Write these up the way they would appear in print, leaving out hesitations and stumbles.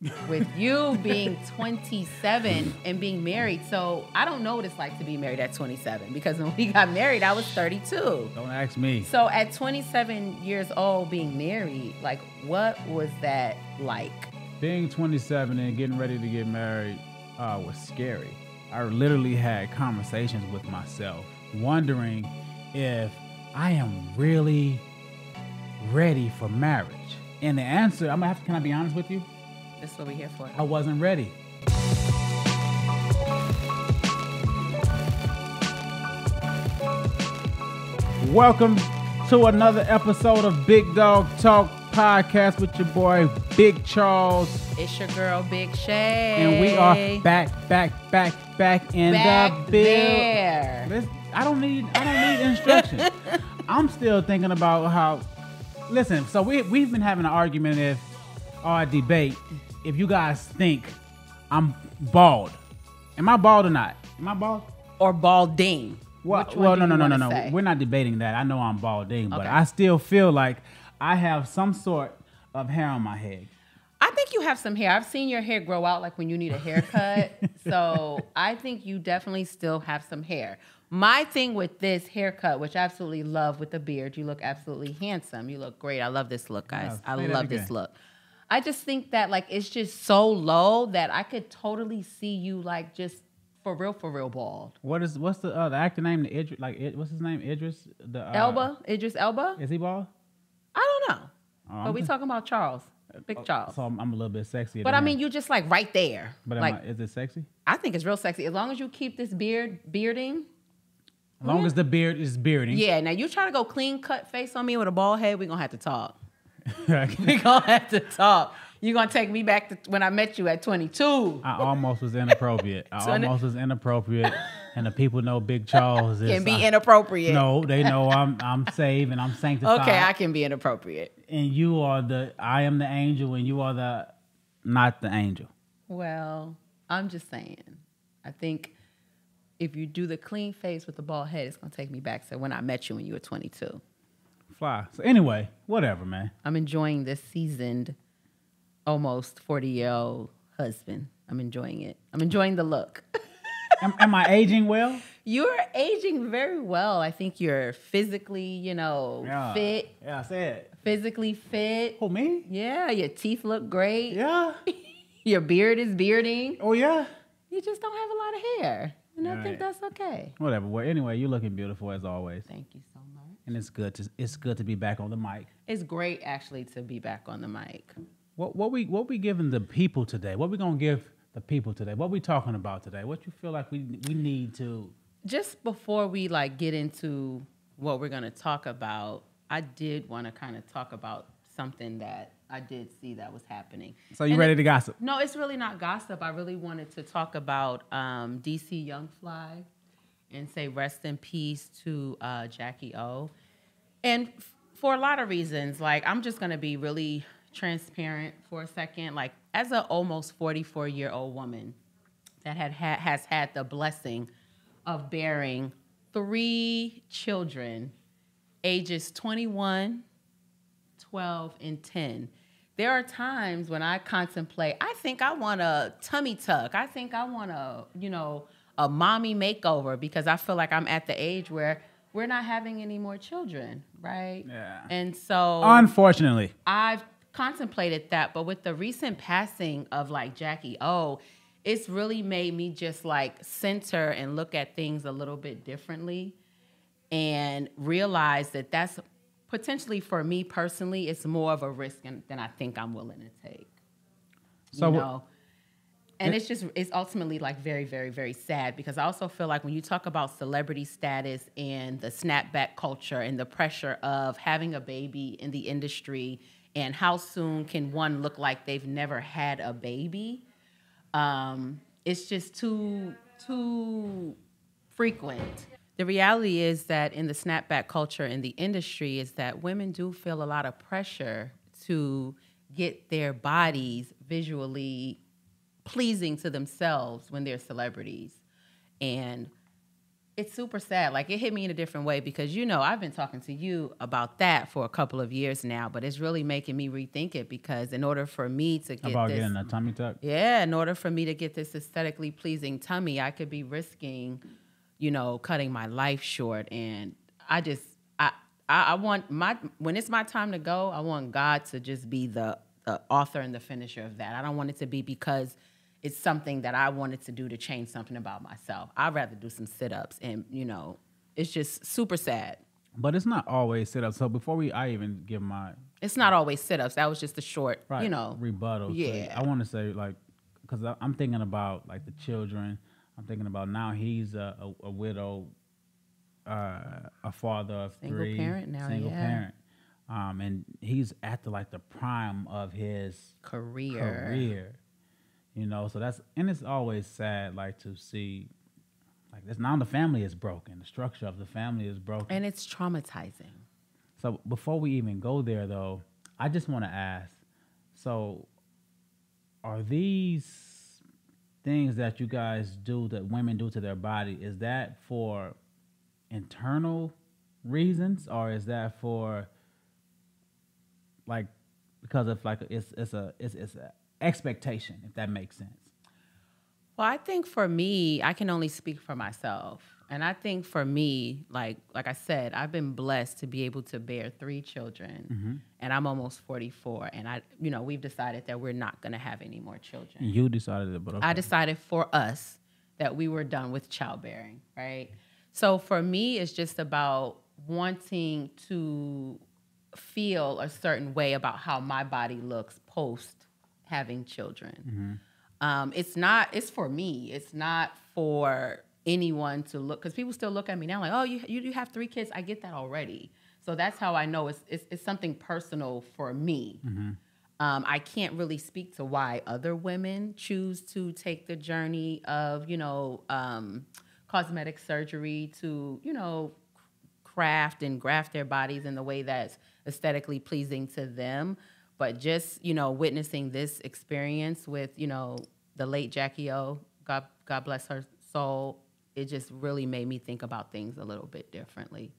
with you being 27 and being married. So I don't know what it's like to be married at 27 because when we got married, I was 32. Don't ask me. So at 27 years old being married, like what was that like? Being 27 and getting ready to get married was scary. I literally had conversations with myself, wondering if I am really ready for marriage. And the answer, can I be honest with you? This is what we're here for. I wasn't ready. Welcome to another episode of Big Dog Talk Podcast with your boy, Big Charles. It's your girl, Big Shay. And we are back in the build. I don't need instruction. I'm still thinking about how. Listen, so we've been having an argument or a debate if you guys think I'm bald. Am I bald or not? Am I bald? Or balding? Well, no. We're not debating that. I know I'm balding, but Okay. I still feel like I have some sort of hair on my head. I think you have some hair. I've seen your hair grow out like when you need a haircut. So I think you definitely still have some hair. My thing with this haircut, which I absolutely love with the beard, you look absolutely handsome. You look great. I love this look, guys. Yeah, I love this look. I just think that like it's just so low that I could totally see you like just for real bald. What's the actor name? What's his name? Idris Idris Elba? Is he bald? I don't know. Oh, But we talking about Charles. Big Charles. So I'm a little bit sexier. But than I him. mean, you just like right there. But like, is it sexy? I think it's real sexy. As long as you keep this bearding. As long as the beard is bearding. Yeah, now you try to go clean cut face on me with a bald head, we're going to have to talk. We're going to have to talk. You're going to take me back to when I met you at 22. I almost was inappropriate. And the people know Big Charles is... Can be inappropriate. No, they know I'm saved and I'm sanctified. Okay, I can be inappropriate. And you are I am the angel and you are not the angel. Well, I'm just saying. I think if you do the clean face with the bald head, it's going to take me back to when I met you when you were 22. Fly. So anyway, whatever, man. I'm enjoying this seasoned, almost 40-year-old husband. I'm enjoying it. I'm enjoying the look. Am I aging well? You're aging very well. I think you're physically, fit. Yeah, I said. Physically fit. Who, me? Yeah, your teeth look great. Yeah. Your beard is bearding. Oh, yeah? You just don't have a lot of hair. And I think that's okay. Whatever. Well, anyway, you're looking beautiful as always. Thank you so much. And it's good to be back on the mic. It's great actually to be back on the mic. What we giving the people today? What we gonna give the people today? What we talking about today? What you feel like we need to? Just before we get into what we're gonna talk about, I did want to kind of talk about something that I did see that was happening. So you ready to gossip? No, it's really not gossip. I really wanted to talk about DC Young Fly and say rest in peace to Jackie O. And for a lot of reasons, I'm just going to be really transparent for a second. As an almost 44-year-old woman that has had the blessing of bearing 3 children, ages 21, 12, and 10. There are times when I contemplate, I think I want a tummy tuck. I think I want a mommy makeover because I feel like I'm at the age where we're not having any more children, right? Yeah. And so... Unfortunately. I've contemplated that, but with the recent passing of Jackie O, it's really made me just center and look at things a little bit differently and realize that that's potentially for me personally, it's more of a risk than I think I'm willing to take. So, and it's ultimately very, very, very sad because I also feel like when you talk about celebrity status and the snapback culture and the pressure of having a baby in the industry and how soon can one look like they've never had a baby, it's just too frequent. The reality is that in the snapback culture in the industry is that women do feel a lot of pressure to get their bodies visually pleasing to themselves when they're celebrities. And It's super sad. Like, it hit me in a different way because, you know, I've been talking to you about that for a couple of years now, but it's really making me rethink it because in order for me to get about getting a tummy tuck? Yeah, in order for me to get this aesthetically pleasing tummy, I could be risking, you know, cutting my life short. And I want when it's my time to go, I want God to just be the author and the finisher of that. I don't want it to be because it's something that I wanted to do to change something about myself. I'd rather do some sit-ups and, you know, it's just super sad. But it's not always sit-ups. So before I even give my... It's not always sit-ups. That was just a short, right, you know. rebuttal. Yeah. I want to say, like, because I'm thinking about, like, the children. I'm thinking about now he's a widow, a father of single three. Parent now, single yeah. parent. And he's at the prime of his career. You know, so it's always sad, like, to see, like, this. Now the family is broken. The structure of the family is broken. And it's traumatizing. So before we even go there, though, I just want to ask, so are these things that you guys do, that women do to their body, is that for internal reasons, or is that for, like, because of, like, it's a expectation, if that makes sense? Well, I think for me, I can only speak for myself. And I think for me, like I said, I've been blessed to be able to bear 3 children, and I'm almost 44. And we've decided that we're not going to have any more children. You decided it, but okay. I decided for us that we were done with childbearing, right? So for me, it's just about wanting to feel a certain way about how my body looks post having children. It's for me. It's not for anyone to look, because people still look at me now like, oh, you have 3 kids. I get that already. So that's how I know it's something personal for me. I can't really speak to why other women choose to take the journey of, cosmetic surgery to, craft and graft their bodies in the way that's aesthetically pleasing to them. But just, witnessing this experience with, the late Jackie O, God bless her soul, it just really made me think about things a little bit differently.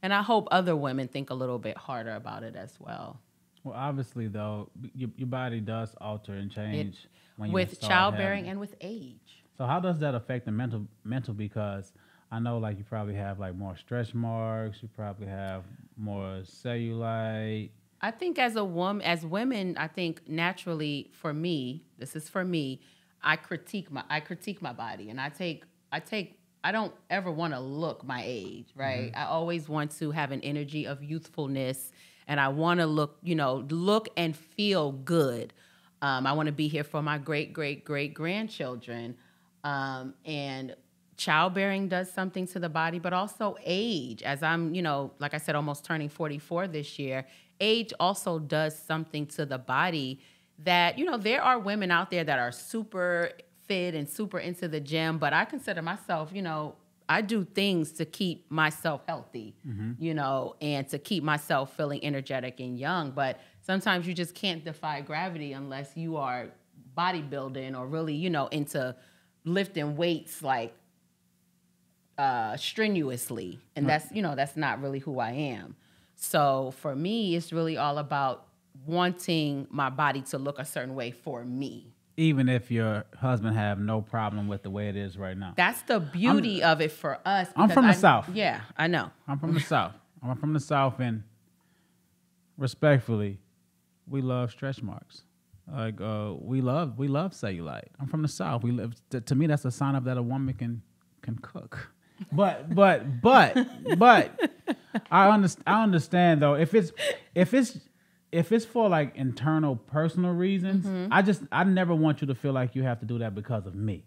And I hope other women think a little bit harder about it as well. Well, obviously, though, your body does alter and change when you with childbearing and with age. So how does that affect the mental? Because I know, like, you probably have, like, more stretch marks. You probably have more cellulite. I think as women, I think naturally for me, this is for me, I critique my body, and I don't ever want to look my age, right? I always want to have an energy of youthfulness, and I want to look and feel good. I want to be here for my great grandchildren, and childbearing does something to the body, but also age. As I'm, like I said, almost turning 44 this year, age also does something to the body that, there are women out there that are super fit and super into the gym, but I consider myself, I do things to keep myself healthy, and to keep myself feeling energetic and young. But sometimes you just can't defy gravity unless you are bodybuilding or really, into lifting weights like strenuously. And that's not really who I am. So for me, it's really all about wanting my body to look a certain way for me. Even if your husband have no problem with the way it is right now. That's the beauty of it for us. I'm from the South. Yeah, I know. I'm from the South. I'm from the South, and respectfully, we love stretch marks. Like, we love cellulite. I'm from the South. We live. To me, that's a sign of that a woman can cook. But I understand though, if it's for, like, internal personal reasons, I never want you to feel like you have to do that because of me.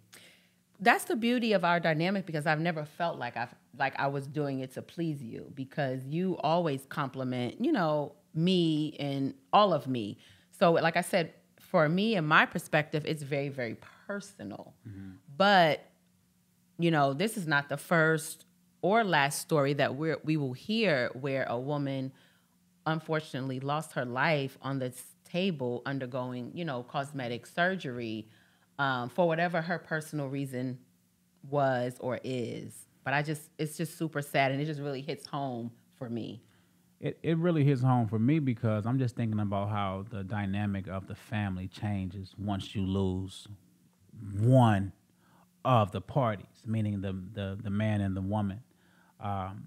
That's the beauty of our dynamic, because I've never felt like I was doing it to please you, because you always compliment, me and all of me. So like I said, for me and my perspective, it's very, very personal. But, this is not the first or last story that we will hear where a woman unfortunately lost her life on this table undergoing, cosmetic surgery, for whatever her personal reason was or is. But it's just super sad, and it just really hits home for me. It really hits home for me because I'm just thinking about how the dynamic of the family changes once you lose one of the parties, meaning the man and the woman,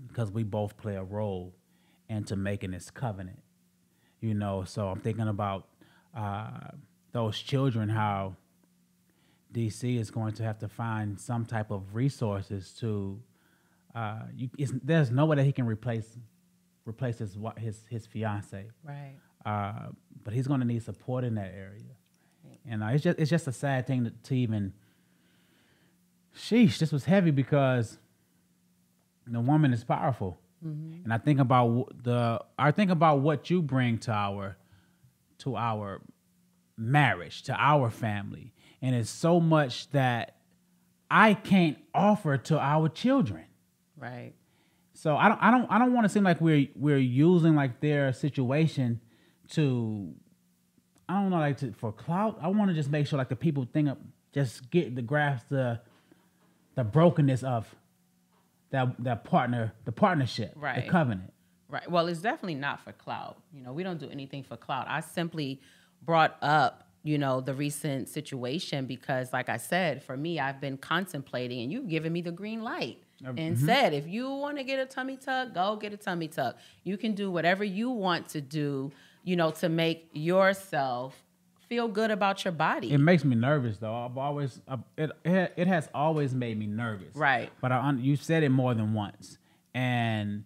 because we both play a role into making this covenant. So I'm thinking about those children, how DC is going to have to find some type of resources to. There's no way that he can replace his fiance, Right. but he's going to need support in that area, right. And it's just a sad thing to even. Sheesh, this was heavy because the woman is powerful, and I think about what you bring to our marriage, to our family, and it's so much that I can't offer to our children. Right. So I don't want to seem like we're using like their situation to, I don't know, like for clout. I want to just make sure like the people just get the grasp the brokenness of that partnership, right. The covenant. Right. Well, it's definitely not for clout. We don't do anything for clout. I simply brought up, the recent situation because, like I said, for me, I've been contemplating, and you've given me the green light and said, if you want to get a tummy tuck, go get a tummy tuck. You can do whatever you want to do, to make yourself feel good about your body. It makes me nervous, though. It has always made me nervous. Right. But you said it more than once, and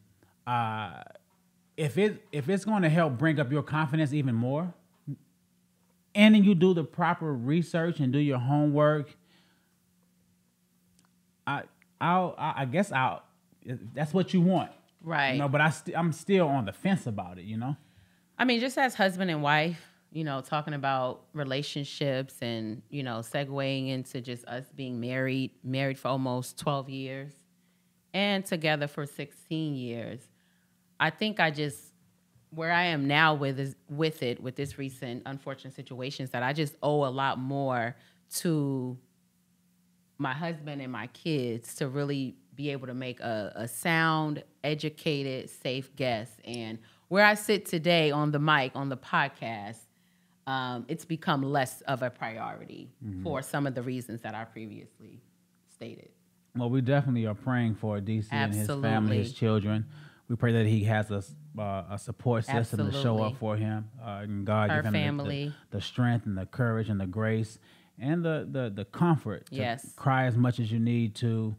if it's going to help bring up your confidence even more, and then you do the proper research and do your homework, I guess that's what you want, right? But I'm still on the fence about it, I mean, just as husband and wife, talking about relationships and, segueing into just us being married for almost 12 years and together for 16 years. I think where I am now with this recent unfortunate situations, that I just owe a lot more to my husband and my kids to really be able to make a sound, educated, safe guess. And where I sit today on the mic, on the podcast, it's become less of a priority for some of the reasons that I previously stated. Well, we definitely are praying for DC Absolutely. And his family, his children. We pray that he has a support system Absolutely. to show up for him. And God Her give him family. The strength and the courage and the grace and the comfort to Yes. cry as much as you need to,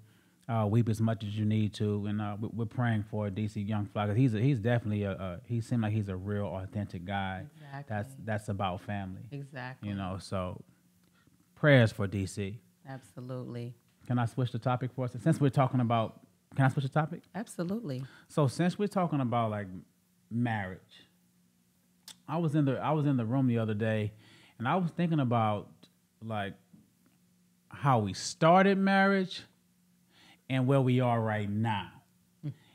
weep as much as you need to. And we're praying for DC Young Fly, because he's definitely he seems like he's a real authentic guy. Exactly. That's about family. Exactly. So prayers for DC. Absolutely. Can I switch the topic for us? Since we're talking about, can I switch the topic? Absolutely. So since we're talking about like marriage, I was in the room the other day, and I was thinking about like how we started marriage and where we are right now,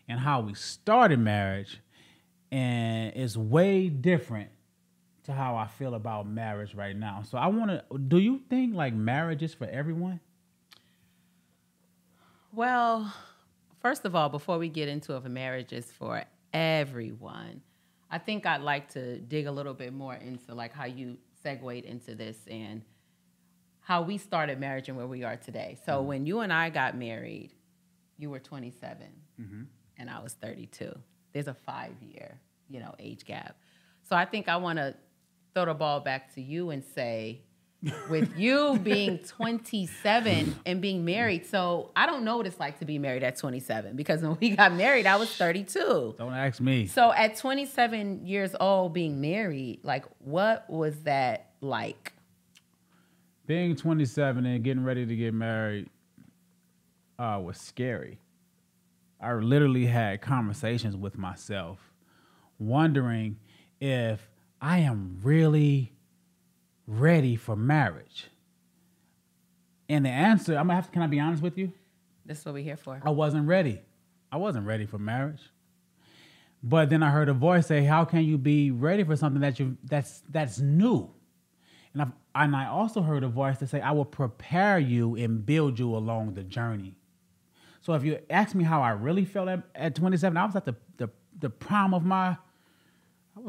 and how we started marriage, and it's way different to how I feel about marriage right now. So do you think like marriage is for everyone? Well, first of all, before we get into if a marriage is for everyone, I think I'd like to dig a little bit more into like how you segued into this and how we started marriage and where we are today. So when you and I got married, you were 27 and I was 32. There's a 5-year, age gap. So I think I want to throw the ball back to you and say, with you being 27 and being married, so I don't know what it's like to be married at 27, because when we got married, I was 32. Don't ask me. So at 27 years old, being married, like, what was that like? Being 27 and getting ready to get married was scary. I literally had conversations with myself, wondering if I am really ready for marriage. And the answer, can I be honest with you? That's what we're here for. I wasn't ready. I wasn't ready for marriage. But then I heard a voice say, how can you be ready for something that's new? And I also heard a voice that say, I will prepare you and build you along the journey. So if you ask me how I really felt at 27, I was at the prime of my. I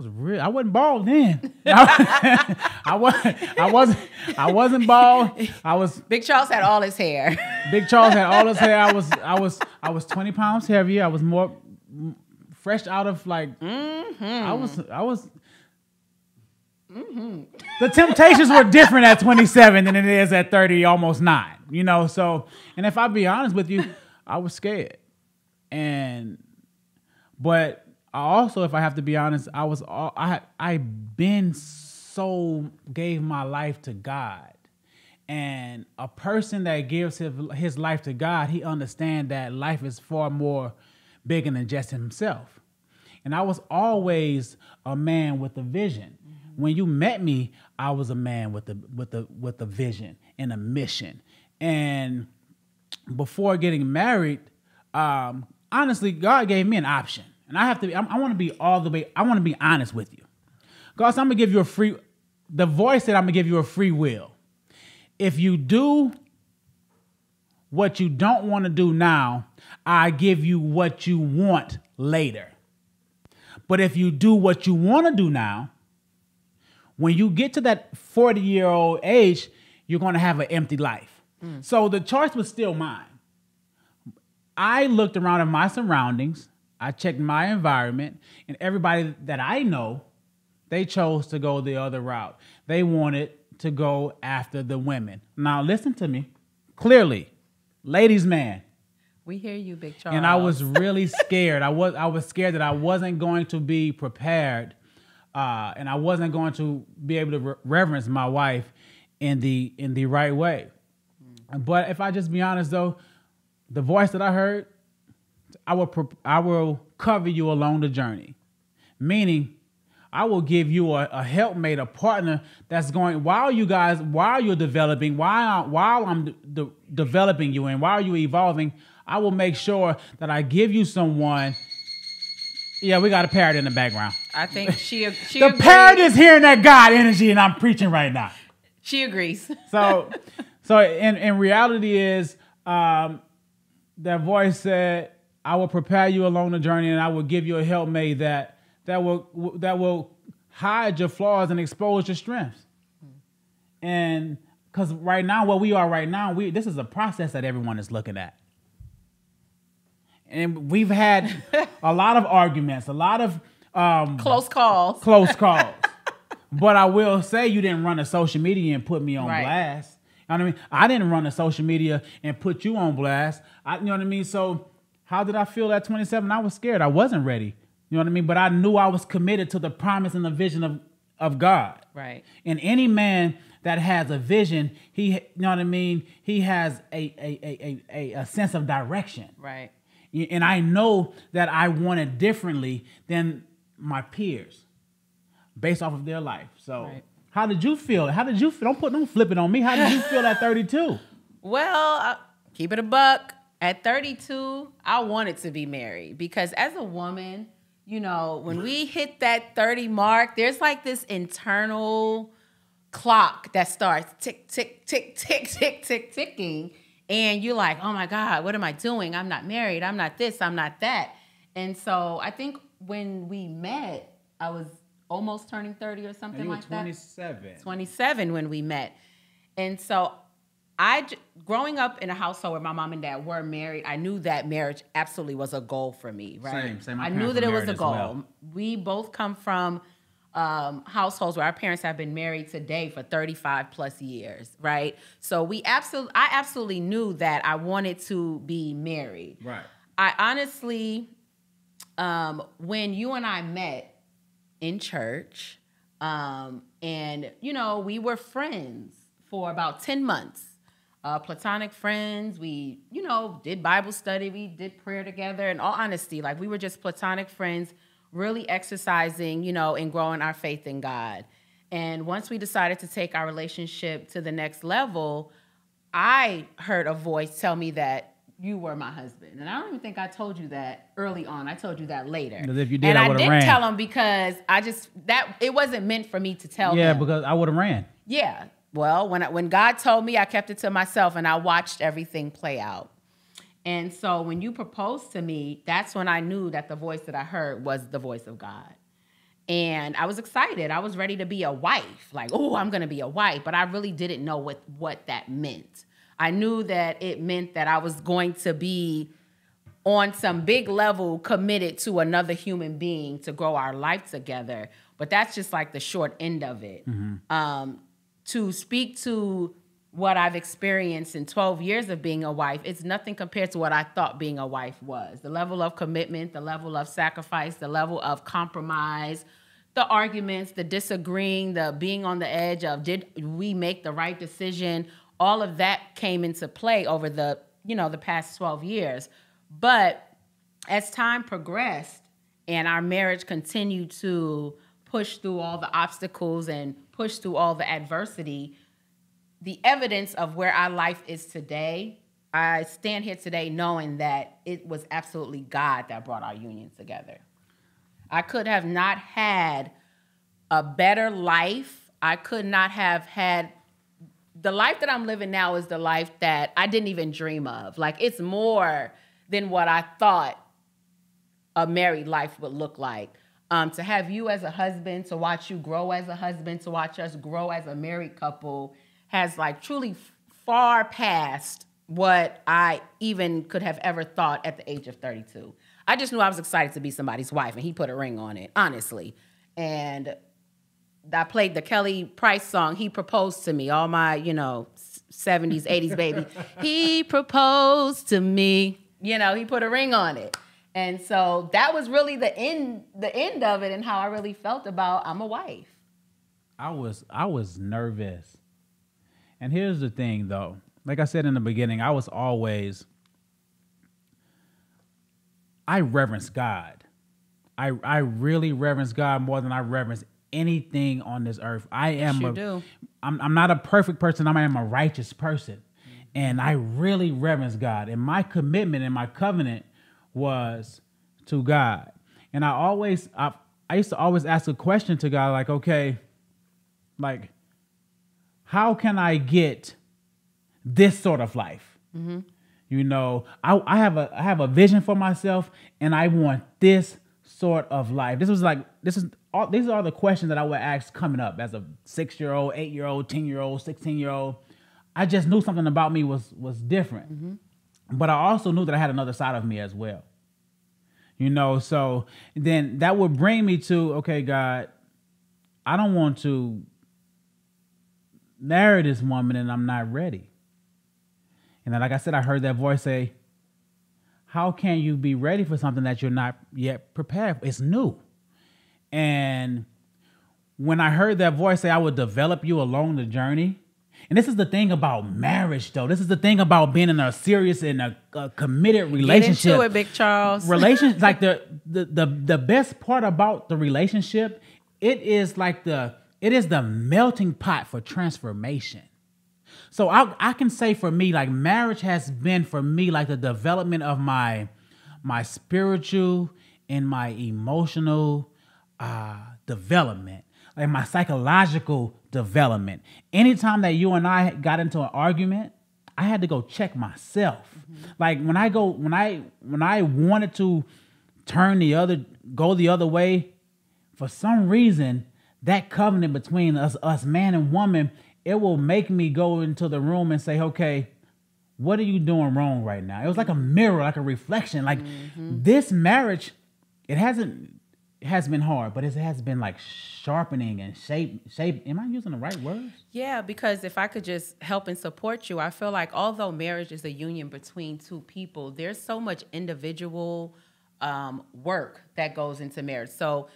wasn't bald then. I wasn't bald. Big Charles had all his hair. Big Charles had all his hair. I was 20 pounds heavier. I was more fresh out of like. I was. The temptations were different at 27 than it is at 30, almost 9. You know, so, and if I be honest with you, I was scared. But I also, if I have to be honest, I gave my life to God. And a person that gives his life to God, he understands that life is far more bigger than just himself. And I was always a man with a vision. When you met me, I was a man with a vision and a mission. And before getting married, honestly, God gave me an option. And I want to be all the way, I want to be honest with you. God, so I'm going to give you the voice said I'm going to give you a free will. If you do what you don't want to do now, I give you what you want later. But if you do what you want to do now, when you get to that 40-year-old age, you're going to have an empty life. So the choice was still mine. I looked around at my surroundings. I checked my environment, and everybody that I know, they chose to go the other route. They wanted to go after the women. Now, listen to me clearly. Ladies' man. We hear you, Big Charles. And I was really scared. I was scared that I wasn't going to be prepared, and I wasn't going to be able to reverence my wife in the right way. But if I just be honest, though, the voice that I heard, I will cover you along the journey. Meaning, I will give you a helpmate, a partner that's going, while you're developing, while I'm developing you and while you're evolving, I will make sure that I give you someone. Yeah, we got a parrot in the background. I think she the agrees. Parrot is hearing that God energy, and I'm preaching right now. She agrees. So in reality is, that voice said, I will prepare you along the journey, and I will give you a helpmate that will hide your flaws and expose your strengths. And because right now, where we are right now, this is a process that everyone is looking at. And we've had a lot of arguments, a lot of close calls. But I will say you didn't run to social media and put me on blast. You know what I mean? I didn't run to social media and put you on blast. You know what I mean? So how did I feel at 27? I was scared. I wasn't ready. You know what I mean? But I knew I was committed to the promise and the vision of God. Right. And any man that has a vision, you know what I mean? He has a sense of direction. Right. And I know that I want it differently than my peers based off of their life. So How did you feel? Don't flip it on me. How did you feel at 32? Well, keep it a buck. At 32, I wanted to be married because as a woman, you know, when we hit that 30 mark, there's like this internal clock that starts tick, tick, tick, tick, tick, tick, ticking. And you're like, oh my God, what am I doing? I'm not married. I'm not this. I'm not that. And so I think when we met, I was almost turning 30 or something like that. 27 when we met. And so growing up in a household where my mom and dad were married, I knew that marriage absolutely was a goal for me, right? Same. I knew that it was a goal. Well. We both come from households where our parents have been married today for 35 plus years, right? So I absolutely knew that I wanted to be married. Right. I honestly, when you and I met in church, and you know, we were friends for about 10 months. Platonic friends. We, you know, did Bible study. We did prayer together. In all honesty, like we were just platonic friends, really exercising, you know, and growing our faith in God. And once we decided to take our relationship to the next level, I heard a voice tell me that you were my husband. And I don't even think I told you that early on. I told you that later. Because if you did, and I would have ran. I didn't tell him because it wasn't meant for me to tell him. Yeah, because I would have ran. Yeah. Well, when God told me, I kept it to myself and I watched everything play out. And so when you proposed to me, that's when I knew that the voice that I heard was the voice of God. And I was excited. I was ready to be a wife. Like, oh, I'm going to be a wife. But I really didn't know what that meant. I knew that it meant that I was going to be on some big level committed to another human being to grow our life together. But that's just like the short end of it. To speak to what I've experienced in 12 years of being a wife, it's nothing compared to what I thought being a wife was. The level of commitment, the level of sacrifice, the level of compromise, the arguments, the disagreeing, the being on the edge of, did we make the right decision? All of that came into play over the past 12 years. But as time progressed and our marriage continued to push through all the obstacles and push through all the adversity, the evidence of where our life is today, I stand here today knowing that it was absolutely God that brought our union together. I could have not had a better life. I could not have had the life that I'm living now is the life that I didn't even dream of. Like, it's more than what I thought a married life would look like. To have you as a husband, to watch you grow as a husband, to watch us grow as a married couple has like truly far past what I even could have ever thought at the age of 32. I just knew I was excited to be somebody's wife, and he put a ring on it, honestly. And I played the Kelly Price song, He Proposed to Me, all my, 70s, 80s baby. He proposed to me. He put a ring on it. And so that was really the end of it and how I really felt about I'm a wife. I was nervous. And here's the thing, though. Like I said in the beginning, I reverence God. I really reverence God more than I reverence anything on this earth. I'm not a perfect person. I am a righteous person. And I really reverence God. And my commitment and my covenant was to God. And I used to always ask a question to God, like, okay, like, how can I get this sort of life? I have a vision for myself, and I want this sort of life. These are the questions that I would ask coming up as a 6-year-old, 8-year-old, 10-year-old, 16-year-old. I just knew something about me was different. But I also knew that I had another side of me as well. So then that would bring me to, okay, God, I don't want to marry this woman and I'm not ready. And then, like I said, I heard that voice say, how can you be ready for something that you're not yet prepared for? It's new. And when I heard that voice say, I would develop you along the journey. And this is the thing about marriage, though. This is the thing about being in a serious and a committed relationship. Get into it, Big Charles. Like the best part about the relationship, it is the melting pot for transformation. So I can say for me, like, marriage has been for me like the development of my spiritual and my emotional development, like my psychological development. Anytime that you and I got into an argument, I had to go check myself. Like when I wanted to go the other way, for some reason, that covenant between us man and woman, it will make me go into the room and say, okay, what are you doing wrong right now? It was like a mirror, like a reflection. Like this marriage, it has been hard, but it has been like sharpening and shape. Am I using the right words? Yeah, because if I could just help and support you, I feel like although marriage is a union between two people, there's so much individual work that goes into marriage. So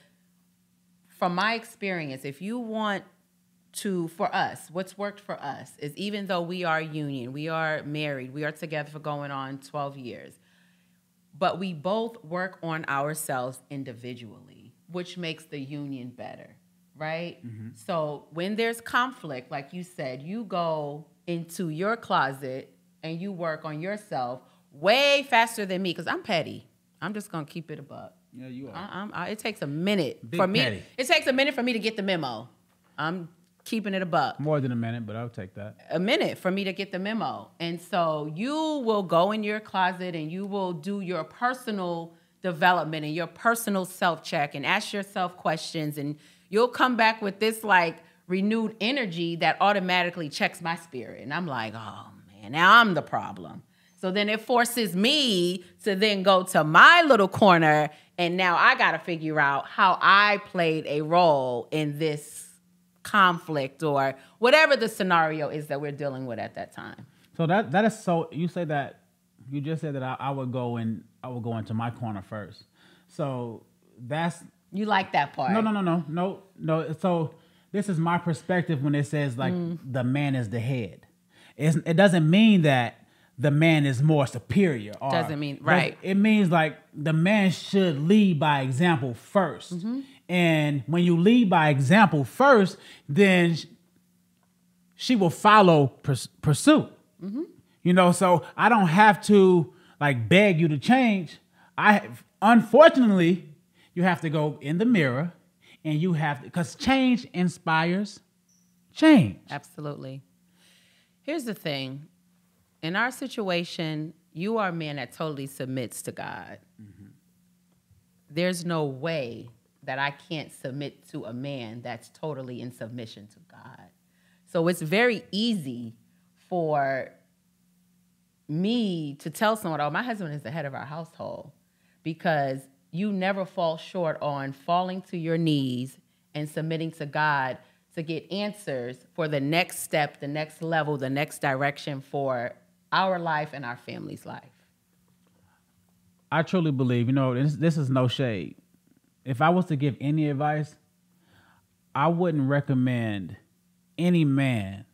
from my experience, if you want for us, what's worked for us is, even though we are union, we are married, we are together for going on 12 years, but we both work on ourselves individually, which makes the union better, right? So when there's conflict, like you said, you go into your closet and you work on yourself way faster than me, because I'm petty. I'm just going to keep it a buck. Yeah, you are. It takes a minute Big for me. petty. It takes a minute for me to get the memo. keeping it a buck. More than a minute, but I'll take that. A minute for me to get the memo. And so you will go in your closet and you will do your personal development and your personal self-check and ask yourself questions, and you'll come back with this like renewed energy that automatically checks my spirit. And I'm like, oh man, now I'm the problem. So then it forces me to then go to my little corner, and now I got to figure out how I played a role in this conflict or whatever the scenario is that we're dealing with at that time. So that is so. You say that you just said that I would go into my corner first. So that's you like that part? No. So this is my perspective when it says like the man is the head. It doesn't mean that the man is more superior. Doesn't mean right. It means like the man should lead by example first. Mm-hmm. And when you lead by example first, then she will follow pursuit. Mm-hmm. You know, so I don't have to like beg you to change. Unfortunately, you have to go in the mirror and you have to, because change inspires change. Absolutely. Here's the thing. In our situation, you are a man that totally submits to God. Mm-hmm. There's no way that I can't submit to a man that's totally in submission to God. So it's very easy for me to tell someone, oh, my husband is the head of our household, because you never fall short on falling to your knees and submitting to God to get answers for the next step, the next level, the next direction for our life and our family's life. I truly believe, this is no shade. If I was to give any advice, I wouldn't recommend any man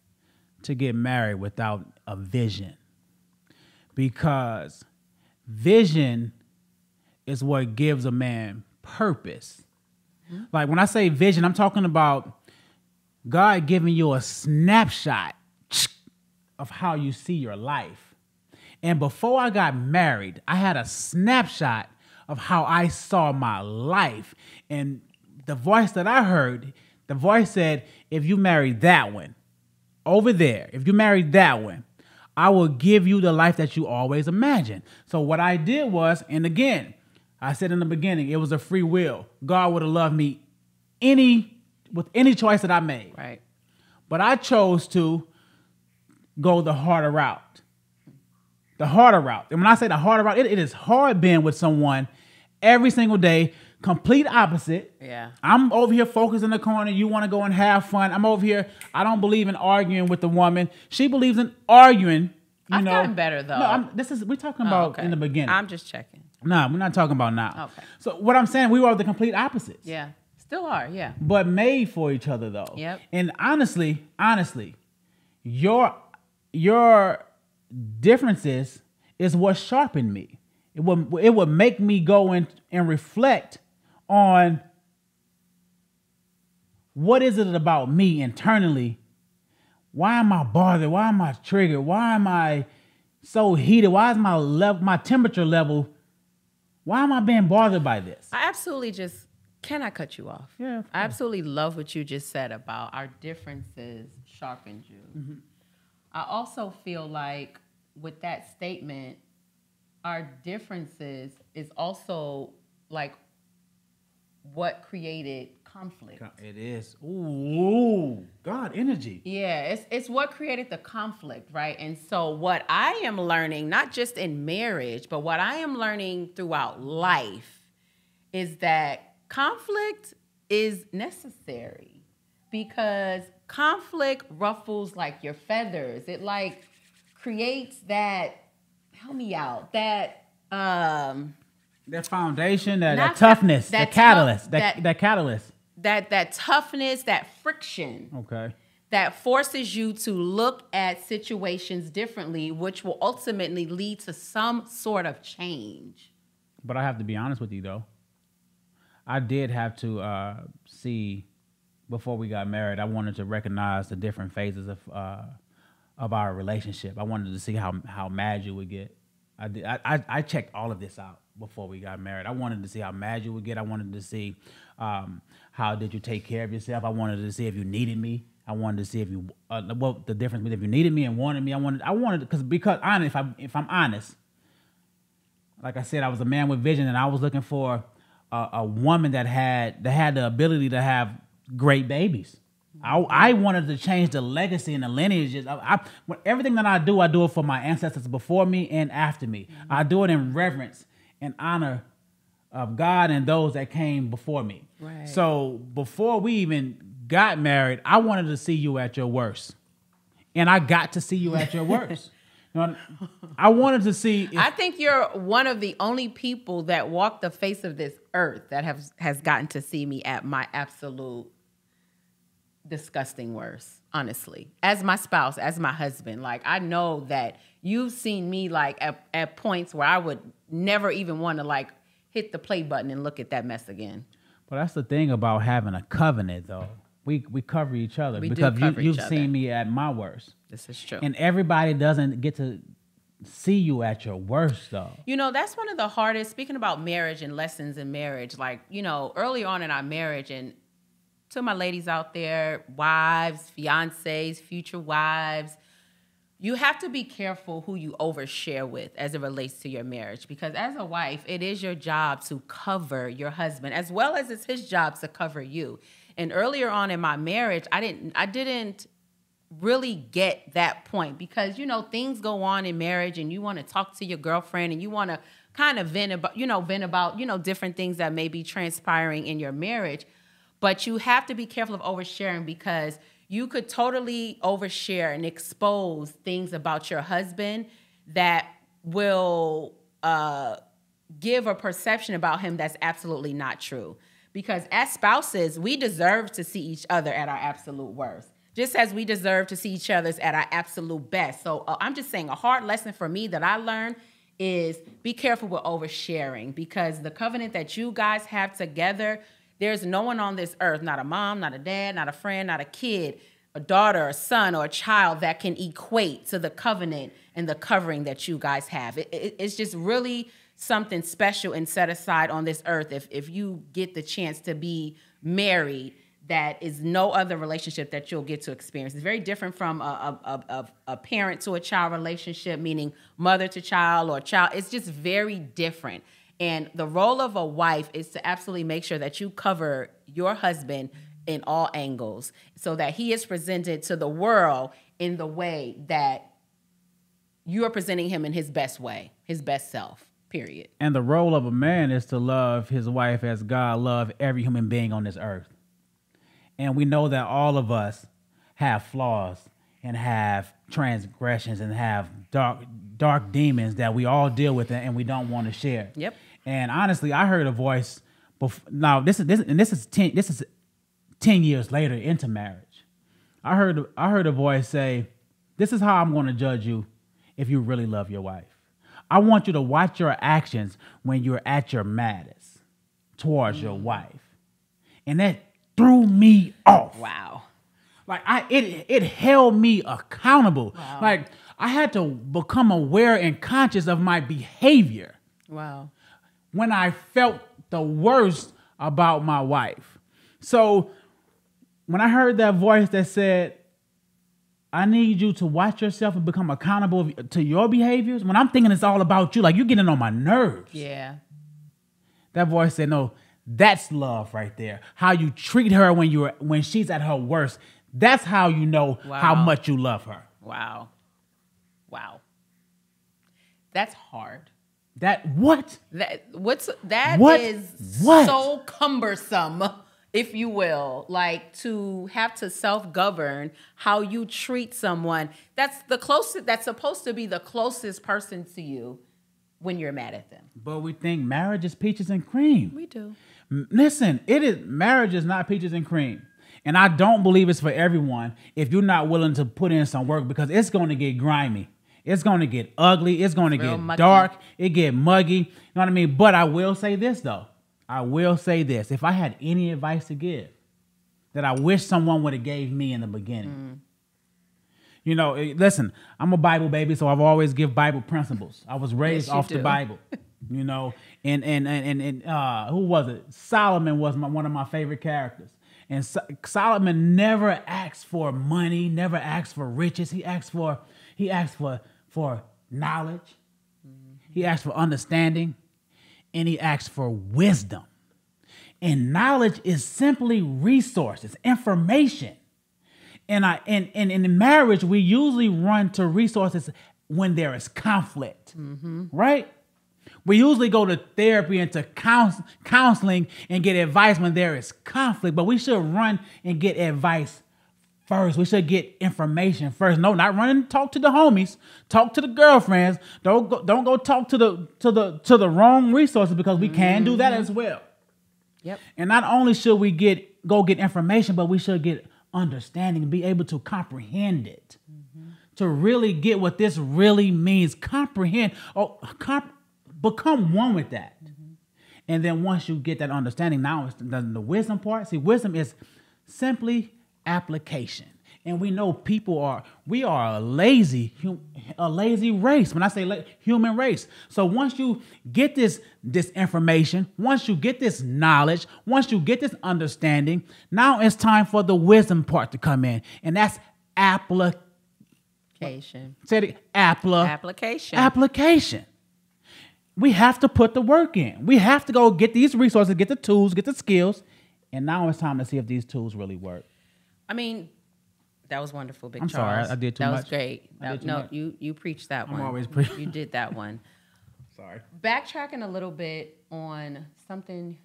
to get married without a vision, because vision is what gives a man purpose. Mm-hmm. Like when I say vision, I'm talking about God giving you a snapshot of how you see your life. And before I got married, I had a snapshot of how I saw my life. And the voice that I heard, the voice said, if you marry that one over there, if you marry that one, I will give you the life that you always imagined. So what I did was, and again, I said in the beginning, it was a free will. God would have loved me with any choice that I made. Right. But I chose to go the harder route. The harder route. And when I say the harder route, it is hard being with someone every single day, complete opposite. Yeah. I'm over here focused in the corner. You want to go and have fun. I'm over here. I don't believe in arguing with the woman. She believes in arguing. I've gotten better though. No, we're talking about in the beginning. I'm just checking. No, we're not talking about now. Okay. So what I'm saying, we were the complete opposites. Yeah. Still are, yeah. But made for each other though. Yep. And honestly, your differences is what sharpened me. It would make me go and reflect on what is it about me internally. Why am I bothered? Why am I triggered? Why am I so heated? Why is my temperature level? Why am I being bothered by this? I absolutely can I cut you off? Yeah. I absolutely love what you just said about our differences sharpened you. Mm-hmm. I also feel like with that statement, our differences is also like what created conflict. It is. Ooh, God, energy. Yeah, it's what created the conflict, right? And so what I am learning, not just in marriage, but what I am learning throughout life is that conflict is necessary, because conflict ruffles like your feathers. It like creates that, help me out, that foundation, that toughness, that catalyst, that catalyst. That toughness, that friction. Okay. That forces you to look at situations differently, which will ultimately lead to some sort of change. But I have to be honest with you though. I did have to see, before we got married, I wanted to recognize the different phases of our relationship. I wanted to see how mad you would get. I checked all of this out before we got married. I wanted to see how mad you would get. I wanted to see how did you take care of yourself. I wanted to see if you needed me. I wanted to see if you what the difference was, if you needed me and wanted me. I wanted because honest, if I'm honest, like I said, I was a man with vision, and I was looking for a woman that had the ability to have great babies. I wanted to change the legacy and the lineages. Everything that I do it for my ancestors before me and after me. Mm-hmm. I do it in reverence and honor of God and those that came before me. Right. So before we even got married, I wanted to see you at your worst. And I got to see you at your worst. You know, I wanted to see. I think you're one of the only people that walk the face of this earth that has gotten to see me at my absolute disgusting worst, honestly. As my spouse, as my husband. Like, I know that you've seen me like at points where I would never even want to like hit the play button and look at that mess again. But that's the thing about having a covenant, though. We cover each other because you've seen me at my worst. This is true. And everybody doesn't get to see you at your worst, though. You know, that's one of the hardest, speaking about marriage and lessons in marriage, like, you know, early on in our marriage, and to my ladies out there, wives, fiancés, future wives, you have to be careful who you overshare with as it relates to your marriage, because as a wife, it is your job to cover your husband as well as it's his job to cover you. And earlier on in my marriage, I didn't really get that point, because, you know, things go on in marriage and you want to talk to your girlfriend and you want to kind of vent about different things that may be transpiring in your marriage. But you have to be careful of oversharing, because you could totally overshare and expose things about your husband that will give a perception about him that's absolutely not true. Because as spouses, we deserve to see each other at our absolute worst, just as we deserve to see each other at our absolute best. So I'm just saying, a hard lesson for me that I learned is be careful with oversharing, because the covenant that you guys have together, there's no one on this earth, not a mom, not a dad, not a friend, not a kid, a daughter, a son, or a child that can equate to the covenant and the covering that you guys have. It's just really something special and set aside on this earth if you get the chance to be married. That is no other relationship that you'll get to experience. It's very different from a parent to a child relationship, meaning mother to child or child. It's just very different. And the role of a wife is to absolutely make sure that you cover your husband in all angles so that he is presented to the world in the way that you are presenting him in his best way, his best self, period. And the role of a man is to love his wife as God loved every human being on this earth. And we know that all of us have flaws and have transgressions and have dark demons that we all deal with and we don't want to share. Yep. And honestly, I heard a voice before. Now this is 10 years later into marriage. I heard a voice say, "This is how I'm going to judge you if you really love your wife. I want you to watch your actions when you're at your maddest towards your wife." And that threw me off. Wow. Like it held me accountable. Wow. Like I had to become aware and conscious of my behavior. Wow. When I felt the worst about my wife. So when I heard that voice that said, "I need you to watch yourself and become accountable to your behaviors," when I'm thinking it's all about you, like you're getting on my nerves. Yeah. That voice said, "No, that's love right there. How you treat her when she's at her worst. That's how you know how much you love her." Wow. Wow. That's hard. That what? That is what? So cumbersome, if you will, like to have to self-govern how you treat someone that's supposed to be the closest person to you when you're mad at them. But we think marriage is peaches and cream. We do. Listen, marriage is not peaches and cream. And I don't believe it's for everyone if you're not willing to put in some work, because it's going to get grimy. It's going to get ugly. It's going to get dark. It get muggy. You know what I mean? But I will say this, though. If I had any advice to give that I wish someone would have gave me in the beginning. You know, listen, I'm a Bible baby, so I've always give Bible principles. I was raised off the Bible. You know, and who was it? Solomon was one of my favorite characters. And Solomon never asked for money, never asked for riches. He asked for knowledge. He asked for understanding, and he asked for wisdom. And knowledge is simply resources, information. And in marriage, we usually run to resources when there is conflict, right? We usually go to therapy and to counseling and get advice when there is conflict, but we should run and get advice first. We should get information first. No, not run and talk to the homies. Talk to the girlfriends. Don't go talk to the wrong resources, because we can do that as well. Yep. And not only should we go get information, but we should get understanding and be able to comprehend it. To really get what this really means. Comprehend. Become one with that. And then once you get that understanding, now it's the wisdom part. See, wisdom is simply application. And we know we are a lazy race. When I say human race. So once you get this information, once you get this knowledge, once you get this understanding, now it's time for the wisdom part to come in. And that's application. Say it. Application. We have to put the work in. We have to go get these resources, get the tools, get the skills. And now it's time to see if these tools really work. I mean, that was wonderful, Big I'm Charles. sorry, I did too much. That was great. You preached that one. I'm always preaching. You did that one. Sorry. Backtracking a little bit on something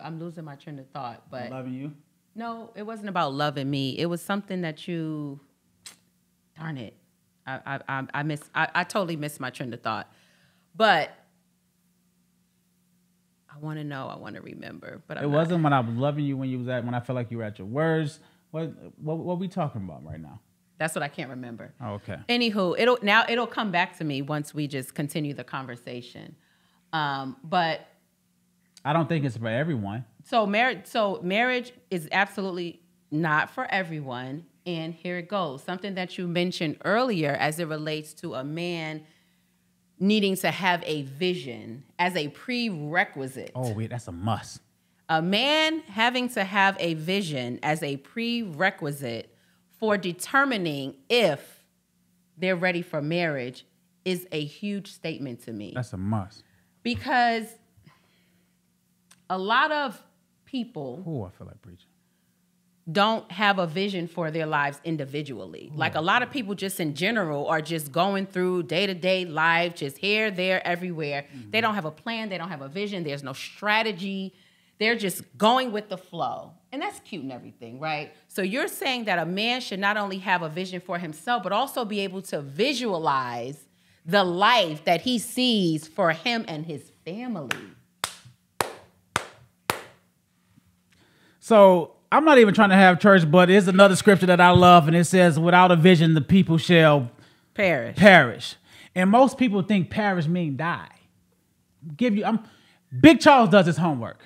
I'm losing my train of thought, but Loving you? No, it wasn't about loving me. It was something that darn it. I totally missed my train of thought. But I want to remember. But it wasn't when I was loving you, when I felt like you were at your words. What are we talking about right now? That's what I can't remember. Oh, okay. Anywho, it'll come back to me once we just continue the conversation. But I don't think it's for everyone. So marriage is absolutely not for everyone. And here it goes. Something that you mentioned earlier as it relates to a man needing to have a vision as a prerequisite. Oh, wait, that's a must. A man having to have a vision as a prerequisite for determining if they're ready for marriage is a huge statement to me. That's a must. Because a lot of people I feel like preaching. Don't have a vision for their lives individually. Like a lot of people just in general are just going through day-to-day life, just here, there, everywhere. They don't have a plan. They don't have a vision. There's no strategy. They're just going with the flow. And that's cute and everything, right? So you're saying that a man should not only have a vision for himself, but also be able to visualize the life that he sees for him and his family. So I'm not even trying to have church, but it's another scripture that I love, and it says, without a vision, the people shall perish. And most people think perish mean die. Big Charles does his homework.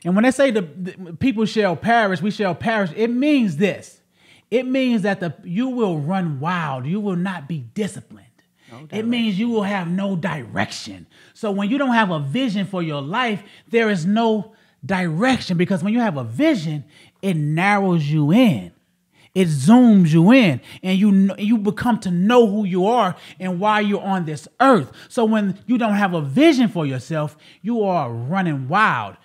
And when they say the people shall perish, we shall perish, it means this. It means that you will run wild. You will not be disciplined. It means you will have no direction. So when you don't have a vision for your life, there is no direction, because when you have a vision, it narrows you in. It zooms you in, and you become to know who you are and why you're on this earth. So when you don't have a vision for yourself, you are running wild.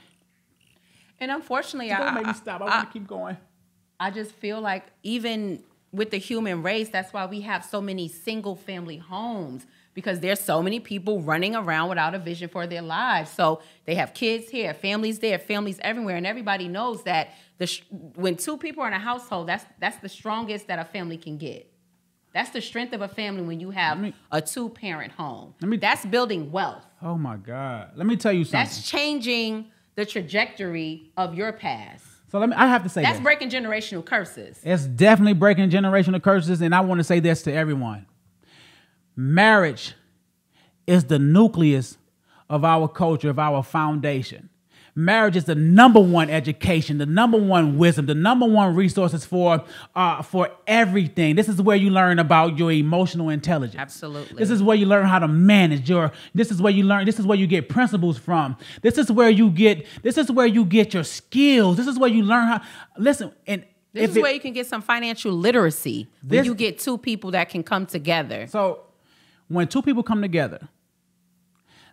And unfortunately, Don't make me stop. I want to keep going. I just feel like even with the human race, that's why we have so many single family homes, because there's so many people running around without a vision for their lives. So they have kids here, families there, families everywhere, and everybody knows that when two people are in a household, that's the strongest that a family can get. That's the strength of a family when you have a two-parent home. That's building wealth. Oh, my God. Let me tell you something. That's changing the trajectory of your past. So I have to say that's breaking generational curses. It's definitely breaking generational curses, and I want to say this to everyone. Marriage is the nucleus of our culture, of our foundation. marriage is the number one education, the number one wisdom, the number one resources for everything. This is where you learn about your emotional intelligence. Absolutely. This is where you learn how to manage this is where you get principles from. This is where you get your skills. This is where you learn how, listen, and this is where you can get some financial literacy. When you get two people that can come together. So when two people come together,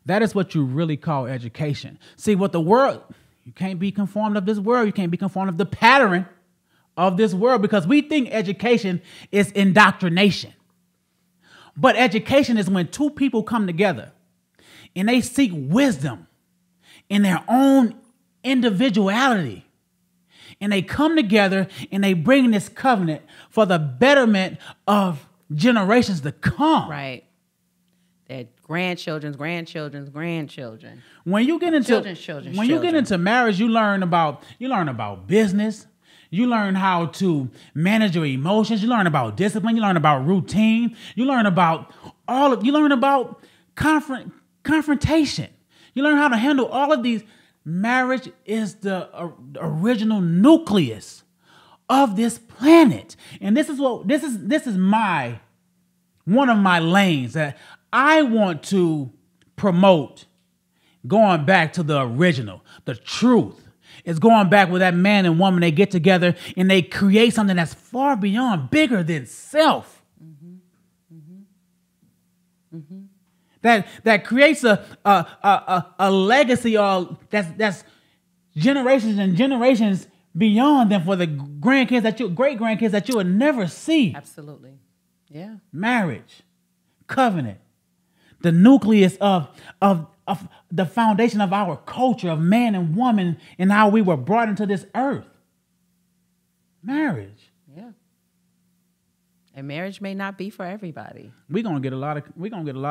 that is what you really call education. See, what the world, you can't be conformed of this world. You can't be conformed of the pattern of this world, because we think education is indoctrination. But education is when two people come together and they seek wisdom in their own individuality. And they come together and they bring this covenant for the betterment of generations to come. Right. Their grandchildren's. When you get into you get into marriage, you learn about business. You learn how to manage your emotions. You learn about discipline. You learn about routine. You learn about confrontation. You learn how to handle all of these. Marriage is the original nucleus of this planet, and this is one of my lanes that I want to promote. Going back to the original, the truth. It's going back with that man and woman, they get together and they create something that's far beyond, bigger than self. That creates a legacy that's generations and generations beyond them for the great grandkids that you will never see. Absolutely. Yeah. Marriage, covenant, the nucleus of the foundation of our culture of man and woman and how we were brought into this earth. Marriage. Yeah. And marriage may not be for everybody. We're gonna get a lot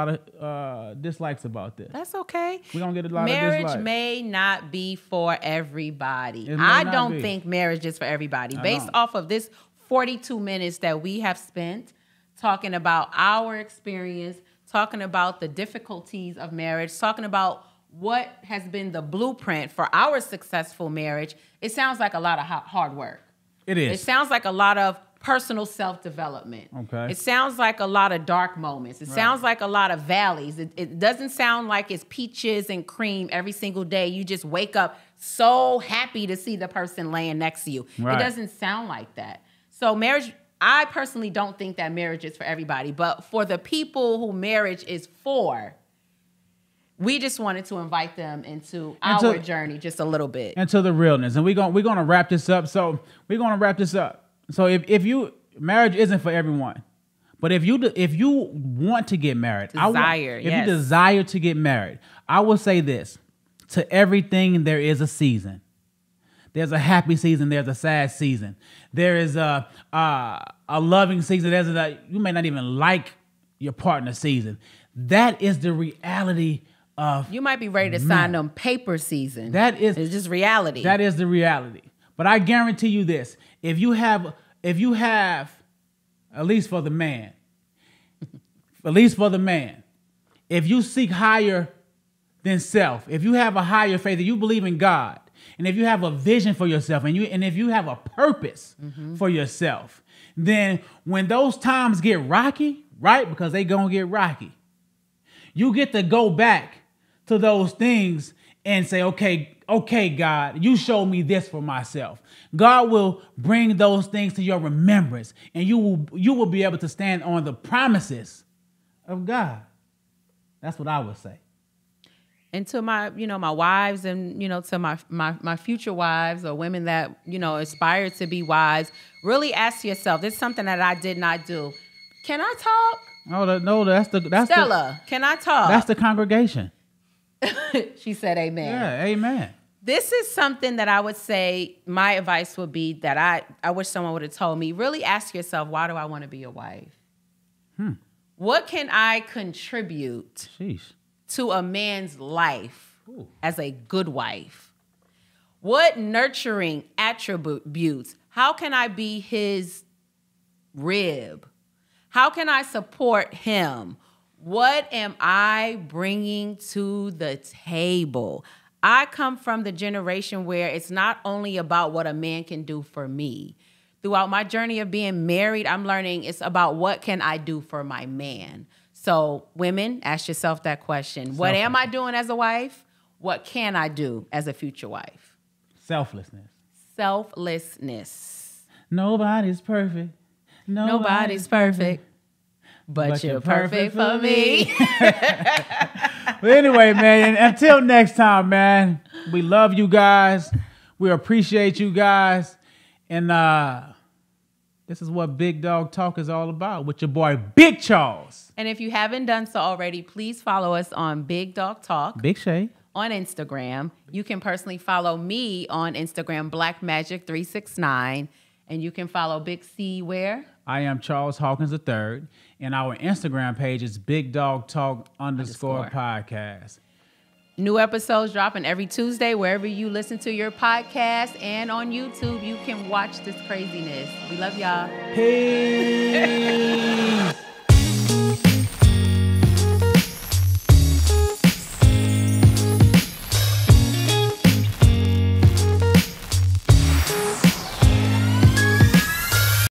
of dislikes about this. That's okay. We're gonna get a lot of dislikes. Marriage may not be for everybody. I don't think marriage is for everybody. Based off of this 42 minutes that we have spent talking about our experience, talking about the difficulties of marriage, talking about what has been the blueprint for our successful marriage, it sounds like a lot of hard work. It is. It sounds like a lot of personal self-development. Okay. It sounds like a lot of dark moments. It sounds like a lot of valleys. It doesn't sound like it's peaches and cream every single day. You just wake up so happy to see the person laying next to you. Right. It doesn't sound like that. So marriage, I personally don't think that marriage is for everybody, but for the people who marriage is for, we just wanted to invite them into our journey just a little bit. Into the realness. And we're gonna wrap this up. So if marriage isn't for everyone, but if you want to get married, if you desire to get married, I will say this: to everything there is a season. There's a happy season. There's a sad season. There is a loving season. You may not even like your partner's season. That is the reality of. You might be ready to sign them paper season. It's just reality. That is the reality. But I guarantee you this: if you have, at least for the man, if you seek higher than self, if you have a higher faith, if you believe in God, and if you have a vision for yourself, and if you have a purpose for yourself, then when those times get rocky, right? Because they gonna get rocky, you get to go back to those things and say, okay, God, you showed me this for myself. God will bring those things to your remembrance, and you will be able to stand on the promises of God. That's what I would say. And to my wives, and to my future wives or women that aspire to be wives, really ask yourself. This is something that I did not do. Can I talk? No, that's Stella. Can I talk? That's the congregation. She said, "Amen." Yeah, amen. This is something that I would say. My advice would be that I wish someone would have told me. Really ask yourself, why do I want to be a wife? What can I contribute? Sheesh. To a man's life as a good wife? What nurturing attributes? How can I be his rib? How can I support him? What am I bringing to the table? I come from the generation where it's not only about what a man can do for me. Throughout my journey of being married, I'm learning it's about what can I do for my man. So women, ask yourself that question. What am I doing as a wife? What can I do as a future wife? Selflessness. Selflessness. Nobody's perfect. Nobody's perfect. But you're perfect for me. But anyway, man, until next time, man, we love you guys. We appreciate you guys. And this is what Big Dog Talk is all about with your boy, Big Charles. And if you haven't done so already, please follow us on Big Dog Talk. Big Shay. On Instagram. You can personally follow me on Instagram, BlackMagic369. And you can follow Big C where? I am Charles Hawkins III. And our Instagram page is Big Dog Talk _ podcast. New episodes dropping every Tuesday, wherever you listen to your podcast. And on YouTube, you can watch this craziness. We love y'all. Peace.